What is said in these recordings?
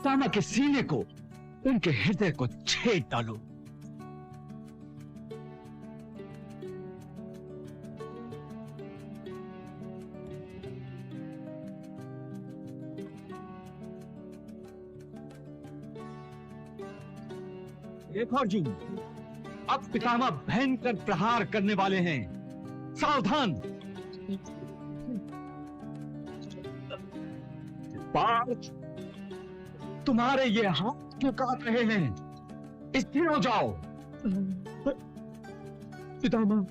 पितामह के सीने को, उनके हृदय को छेद डालो। देखो अर्जुन, अब पितामह भयंकर प्रहार करने वाले हैं, सावधान। पार्थ, तुम्हारे ये हाथ क्यों कांप रहे हैं? स्थिर हो जाओ। पितामह,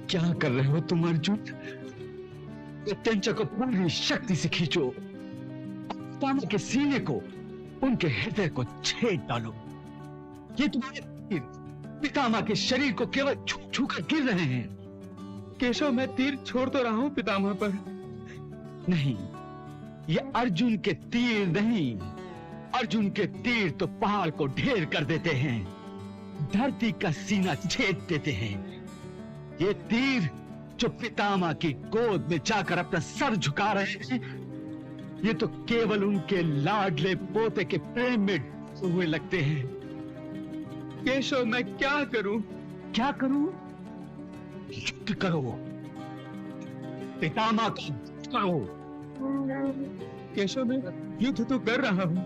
क्या कर रहे हो तुम अर्जुन? प्रत्यंचा को पूरी शक्ति से खींचो, पितामह के सीने को, उनके हृदय को छेद डालो। ये तुम्हारे तीर पितामह के शरीर को केवल छू छू कर गिर रहे हैं। केशव, मैं तीर छोड़ तो रहा हूं पितामह पर। नहीं, ये अर्जुन के तीर नहीं। अर्जुन के तीर तो पहाड़ को ढेर कर देते हैं, धरती का सीना छेद देते हैं। ये तीर जो पितामह की गोद में जाकर अपना सर झुका रहे हैं, ये तो केवल उनके लाडले पोते के प्रेम में हुए लगते हैं। केशव, मैं क्या करूं? क्या करूं? युद्ध करो, पितामह का युद्ध करो। केशव, मैं युद्ध तो कर रहा हूं।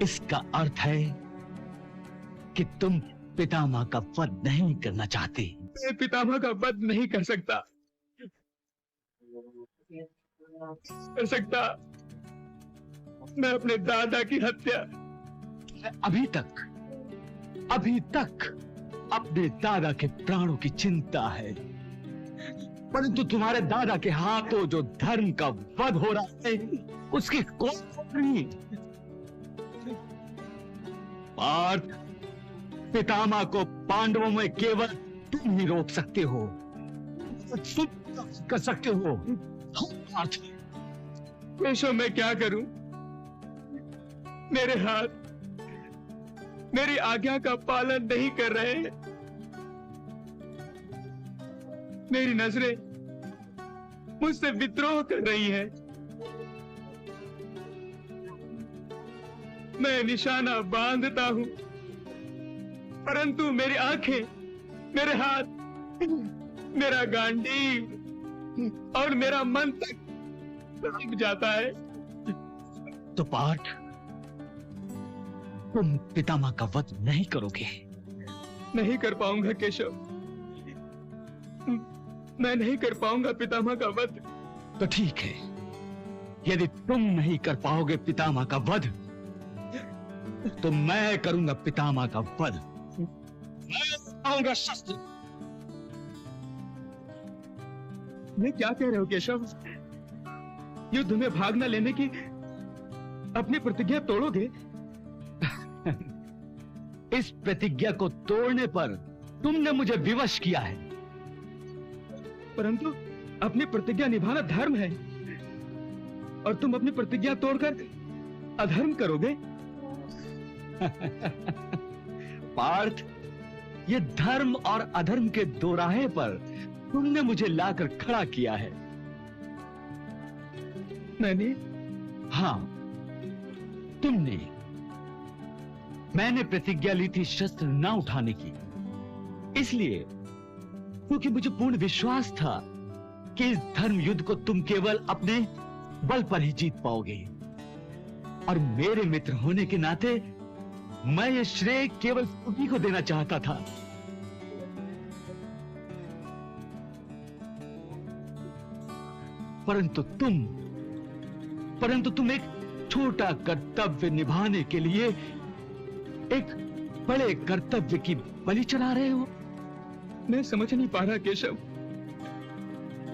इसका अर्थ है कि तुम पितामह का वध नहीं करना चाहते। मैं पितामह का वध नहीं कर सकता। मैं अपने दादा की हत्या। अभी तक अपने दादा के प्राणों की चिंता है, परंतु तुम्हारे दादा के हाथों जो धर्म का वध हो रहा है, उसकी कोई नहीं। पार्थ, पितामह को पांडवों में केवल तुम ही रोक सकते हो, तुम कर सकते हो। पार्थ, केशव, मैं क्या करूं? मेरे हाथ मेरी आज्ञा का पालन नहीं कर रहे हैं। मेरी नजरें मुझसे विद्रोह कर रही हैं। मैं निशाना बांधता हूं, परंतु मेरी आंखें, मेरे हाथ, मेरा गांडीव और मेरा मन तक रुक जाता है। तो पार्थ, तुम पितामह का वध नहीं करोगे? नहीं कर पाऊंगा केशव, मैं नहीं कर पाऊंगा पितामह का वध। तो ठीक है, यदि तुम नहीं कर पाओगे पितामह का वध, तो मैं करूंगा पितामह का वध। मैं आऊंगा शस्त्र। ये क्या कह रहे हो केशव? युद्ध में भाग न लेने की अपनी प्रतिज्ञा तोड़ोगे? इस प्रतिज्ञा को तोड़ने पर तुमने मुझे विवश किया है। परंतु अपनी प्रतिज्ञा निभाना धर्म है, और तुम अपनी प्रतिज्ञा तोड़कर अधर्म करोगे। पार्थ, ये धर्म और अधर्म के दोराहे पर तुमने मुझे लाकर खड़ा किया है। मैंने? हाँ, तुमने। मैंने प्रतिज्ञा ली थी शस्त्र ना उठाने की, इसलिए क्योंकि मुझे पूर्ण विश्वास था कि इस धर्म युद्ध को तुम केवल अपने बल पर ही जीत पाओगे। और मेरे मित्र होने के नाते मैं ये श्रेय केवल तुम्ही को देना चाहता था। परंतु तुम एक छोटा कर्तव्य निभाने के लिए एक बड़े कर्तव्य की बलि चढ़ा रहे हो। मैं समझ नहीं पा रहा केशव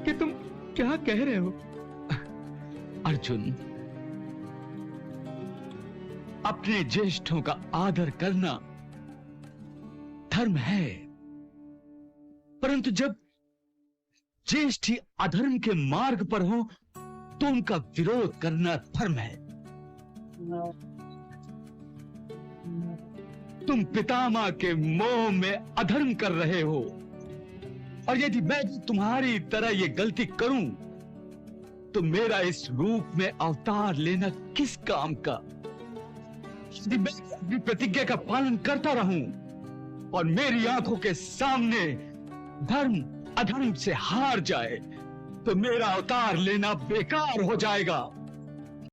कि तुम क्या कह रहे हो। अर्जुन, अपने ज्येष्ठों का आदर करना धर्म है, परंतु जब ज्येष्ठ ही अधर्म के मार्ग पर हो तो उनका विरोध करना धर्म है। तुम पितामह के मोह में अधर्म कर रहे हो, और यदि मैं भी तुम्हारी तरह ये गलती करूं तो मेरा इस रूप में अवतार लेना किस काम का। यदि मैं अपनी प्रतिज्ञा का पालन करता रहूं और मेरी आंखों के सामने धर्म अधर्म से हार जाए तो मेरा अवतार लेना बेकार हो जाएगा।